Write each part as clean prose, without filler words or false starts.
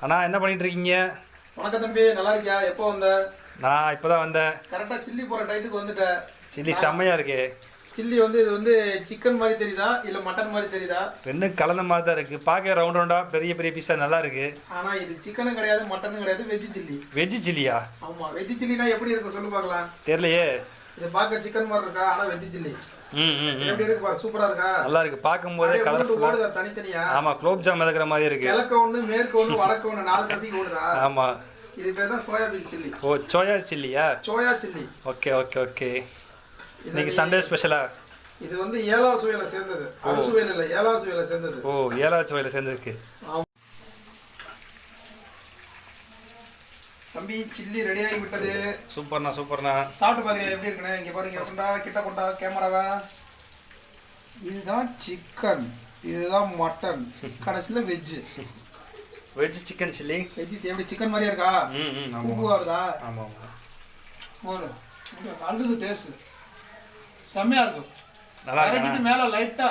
அண்ணா என்ன பண்ணிட்டு இருக்கீங்க? வணக்கம் தம்பி, நல்லா இருக்கியா? எப்போ வந்த? நான் இப்போதான் வந்தேன். கரெக்டாக சில்லி போகிற டைத்துக்கு வந்துட்டேன். சில்லி செம்மையா இருக்கு. சில்லி வந்து இது வந்து சிக்கன் மாதிரி தெரியுதா இல்லை மட்டன் மாதிரி தெரியுதா? ரெண்டும் கலந்த மாதிரி தான் இருக்கு. பார்க்க ரவுண்ட் ரவுண்டா பெரிய பெரிய பீஸா நல்லா இருக்கு. ஆனால் இது சிக்கனும் கிடையாது மட்டனும் கிடையாது, வெஜ் சில்லி. வெஜ் சில்லியா? ஆமாம், வெஜ் சில்லினா எப்படி இருக்கும் சொல்லு பார்க்கலாம். தெரியலையே. இது பார்க்க சிக்கன் மாதிரி இருக்கா, ஆனால் வெஜ் சில்லி. எப்படி இருக்கு பாரு, சூப்பரா இருக்கா? நல்லா இருக்கு. பார்க்கும்போதே கலர்ஃபுல்லா ஓடுதா தனித்தனியா? ஆமா, குலோப் ஜாம் இருக்கிற மாதிரி இருக்கு. கிழக்கு ஒன்று, மேற்கு ஒன்று, வடக்கு ஒன்று, 4 கசிக்கு ஓடுதா? ஆமா. இது பேர் தான் சோயாபீன் சில்லி. ஓ, சோயா சில்லியா? Soya chilli. Okay okay okay. இன்னைக்கு சண்டே ஸ்பெஷலா? இது வந்து 7வது சுவையில சேர்ந்தது. அது சுவையில இல்ல, 7வது சுவையில சேர்ந்தது. ஓ, 7வது சுவையில சேர்ந்திருக்கு. தம்பி, சில்லி ரெடி ஆகி விட்டது. சூப்பர்ண்ணா சூப்பர்ண்ணா. சாப்பிட்டு பாருங்க எப்படி இருக்குன்னு. இங்க பாருங்க, கொண்டா கிட்ட கொண்டா கேமராவை. இதுதான் சிக்கன், இதுதான் மட்டன், கடைசியில veg. Veg chicken chilli. Veg எப்படி சிக்கன் மாதிரியா இருக்கா? உப்பு வருதா? ஆமா ஆமா. ஒரு நல்லது டேஸ்ட் செம்மையா இருக்கும். நல்லா இருக்கு. மேல லைட்டா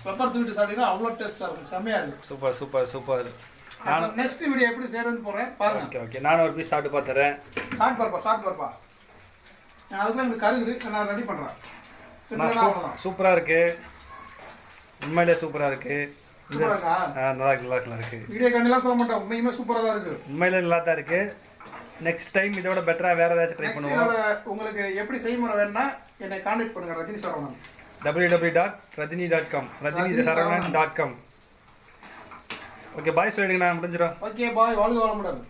பெப்பர் தூவிட்டு சாப்பிட்டீங்கன்னா அவ்வளோ டேஸ்டா இருக்கும், செம்மையா இருக்கும். Super super super. நான் நெக்ஸ்ட் வீடியோ எப்படி செய்யறதுன்னு போறேன் பாருங்க. Okay okay. நான் ஒரு பீஸ் சாப்பிட்டு பார்த்துறேன். சாப்பிட்டு பாருப்பா. நான் அதுக்குள்ள எனக்கு கருது, நான் ரெடி பண்றேன். சூப்பரா இருக்கு. உண்மையிலே சூப்பரா இருக்கு. நல்லா இருக்கு. வீடியோ கண்டிலாம் சொல்ல மாட்டேன், உண்மையுமே சூப்பரா தான் இருக்கு. உண்மையிலே நல்லா தான் இருக்கு. நெக்ஸ்ட் டைம் இதோட பெட்டரா வேற ஏதாச்சும் ட்ரை பண்ணுவோம். உங்களுக்கு எப்படி செய்முறை வேணும்னா என்னை கான்டாக்ட் பண்ணுங்க. Rajini Saravanan, www.rajini.com, rajini.com. Okay, பாய் சொல்லிடுங்க, நான் முடிஞ்சிடும். ஓகே பாய், வாழ்க வளமுடன்.